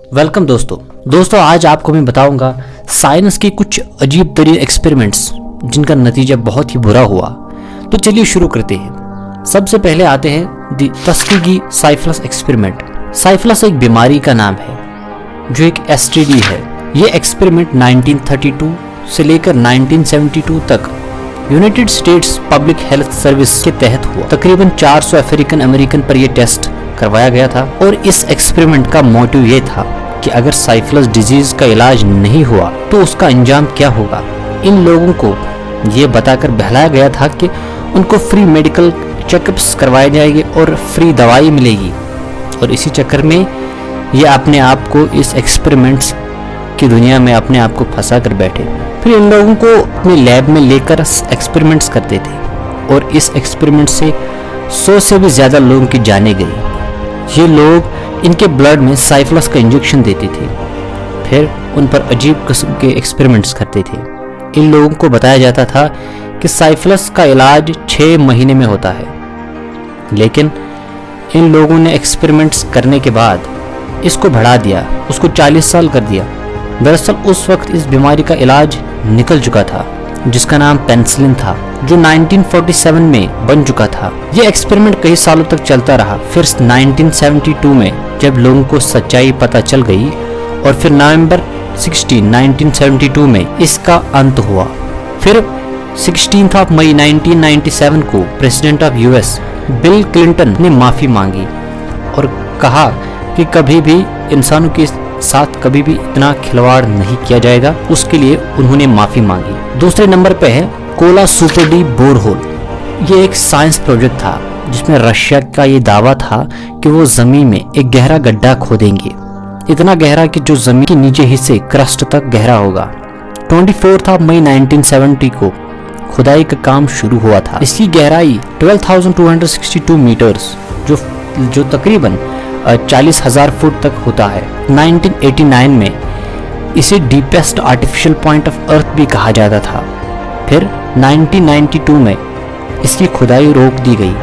Welcome दोस्तों आज आपको मैं बताऊंगा साइंस के कुछ अजीब तरीन एक्सपेरिमेंट्स जिनका नतीजा बहुत ही बुरा हुआ। तो चलिए शुरू करते हैं। सबसे पहले आते हैं the Tuskegee syphilis experiment. Syphilis एक बीमारी का नाम है जो एक एसटीडी है। ये एक्सपेरिमेंट 1932 से लेकर 1972 तक United states public health service के तहत हुआ। तकरीबन 400 अफ्रीकन अमेरिकन पर यह टेस्ट करवाया गया था और इस एक्सपेरिमेंट का मोटिव ये था कि अगर साइफिलिस डिजीज का इलाज नहीं हुआ तो उसका अंजाम क्या होगा। इन लोगों को ये बताकर बहलाया गया था कि उनको फ्री मेडिकल चेकअप्स करवाए जाएंगे और फ्री दवाई मिलेगी, और इसी चक्कर में ये अपने आप को इस एक्सपेरिमेंट्स की दुनिया में अपने आप को फंसा कर बैठे। फिर इन लोगों को अपने लैब में लेकर एक्सपेरिमेंट्स करते थे और इस एक्सपेरिमेंट से 100 से भी ज़्यादा लोगों की जानें गई। ये लोग इनके ब्लड में साइफिलिस का इंजेक्शन देते थे, फिर उन पर अजीब किस्म के एक्सपेरिमेंट्स करते थे। इन लोगों को बताया जाता था कि साइफिलिस का इलाज 6 महीने में होता है, लेकिन इन लोगों ने एक्सपेरिमेंट्स करने के बाद इसको बढ़ा दिया, उसको 40 साल कर दिया। दरअसल उस वक्त इस बीमारी का इलाज निकल चुका था जिसका नाम पेनिसिलिन था, जो 1947 में बन चुका था। यह एक्सपेरिमेंट कई सालों तक चलता रहा। फिर 1972 में जब लोगों को सच्चाई पता चल गई और फिर नवंबर 16, 1972 में इसका अंत हुआ। फिर 16 मई 1997 को president of US bill Clinton ने माफ़ी मांगी और कहा कि कभी भी इंसानों के साथ कभी भी इतना खिलवाड़ नहीं किया जाएगा। उसके लिए उन्होंने माफ़ी मांगी। दूसरे नंबर पे है कोला सुपर डी बोरहोल। ये एक साइंस प्रोजेक्ट था जिसमें रशिया का ये दावा था कि वो ज़मीन में एक गहरा गड्ढा खोदेंगे, इतना गहरा कि जो ज़मीन के नीचे हिस्से क्रस्ट तक गहरा होगा। 24 मई 1970 को खुदाई का काम शुरू हुआ था। इसकी गहराई 12,262 मीटर्स जो तकरीबन 40,000 फुट तक होता है। 1989 में इसे deepest artificial point of earth भी कहा जाता था। फिर 1992 में इसकी खुदाई रोक दी गई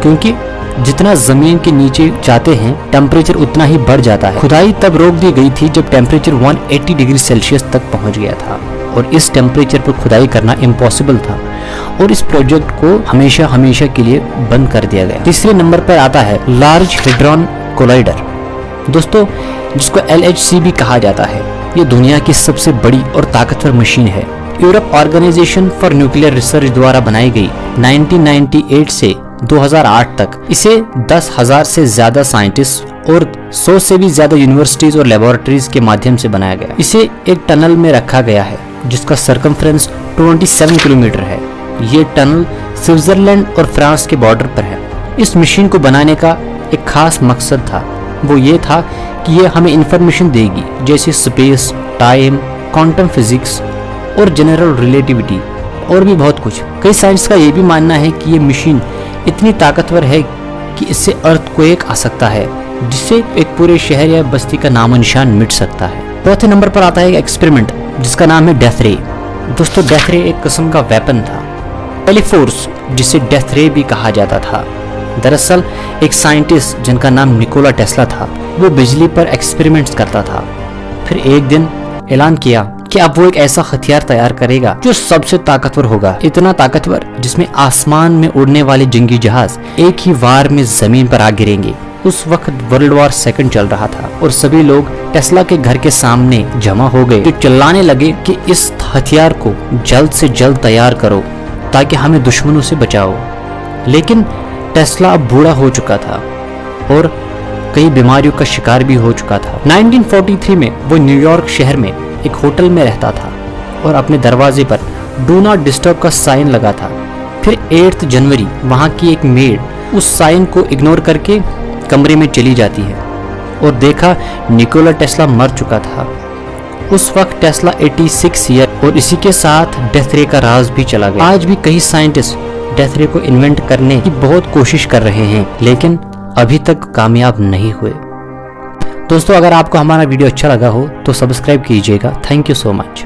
क्योंकि जितना ज़मीन के नीचे जाते हैं टेम्परेचर उतना ही बढ़ जाता है। खुदाई तब रोक दी गई थी जब टेम्परेचर 180 डिग्री सेल्सियस तक पहुंच गया था और इस टेम्परेचर पर खुदाई करना इम्पॉसिबल था और इस प्रोजेक्ट को हमेशा के लिए बंद कर दिया गया। तीसरे नंबर पर आता है लार्ज हेड्रॉन कोलाइडर। दोस्तों, जिसको LHC भी कहा जाता है, ये दुनिया की सबसे बड़ी और ताकतवर मशीन है। Europe organisation for nuclear research द्वारा बनाई गई 1998 से 2008 तक इसे 10,000 से ज्यादा साइंटिस्ट और 100 से भी ज्यादा यूनिवर्सिटीज और लेबोरेटरीज के माध्यम से बनाया गया। इसे एक टनल में रखा गया है जिसका सरकमफ्रेंस 27 किलोमीटर है। ये टनल स्विट्जरलैंड और फ्रांस के बॉर्डर पर है। इस मशीन को बनाने का एक खास मकसद था, वो ये था कि ये हमें इंफॉर्मेशन देगी जैसे स्पेस, टाइम, क्वांटम फिजिक्स और जनरल रिलेटिविटी और भी बहुत कुछ। कई साइंटिस्ट का ये भी मानना है कि ये मशीन इतनी ताकतवर है कि इससे अर्थक्वेक आ सकता है जिससे एक पूरे शहर या बस्ती का नामो निशान मिट सकता है। चौथे नंबर पर आता है एक्सपेरिमेंट जिसका नाम है डेथ रे। दोस्तों, डेथ रे एक किस्म का वेपन था, टेलीफोर्स, जिसे डेथ रे भी कहा जाता था। दरअसल एक साइंटिस्ट जिनका नाम निकोला टेस्ला था, वो बिजली पर एक्सपेरिमेंट्स करता था। फिर एक दिन ऐलान किया कि अब वो एक ऐसा हथियार तैयार करेगा जो सबसे ताकतवर होगा, इतना ताकतवर जिसमें आसमान में उड़ने वाले जंगी जहाज एक ही वार में जमीन पर आ गिरेंगे। उस वक्त वर्ल्ड वॉर 2 चल रहा था और सभी लोग टेस्ला के घर के सामने जमा हो गए, जो चिल्लाने लगे कि इस हथियार को जल्द से जल्द तैयार करो ताकि हमें दुश्मनों से बचाओ। लेकिन टेस्ला अब बूढ़ा हो चुका था और कई बीमारियों का शिकार भी हो चुका था। 1943 में वो न्यूयॉर्क शहर में एक होटल में रहता था और अपने दरवाजे पर डू नॉट डिस्टर्ब का साइन लगा था। फिर 8 जनवरी वहाँ की एक मेड उस साइन को इग्नोर करके कमरे में चली जाती है और देखा निकोला टेस्ला मर चुका था। उस वक्त टेस्ला 86 ईयर और इसी के साथ डेथ रे का राज भी चला गया। आज भी कई साइंटिस्ट डेथ रे को इन्वेंट करने की बहुत कोशिश कर रहे हैं लेकिन अभी तक कामयाब नहीं हुए। दोस्तों, अगर आपको हमारा वीडियो अच्छा लगा हो तो सब्सक्राइब कीजिएगा। Thank you so much.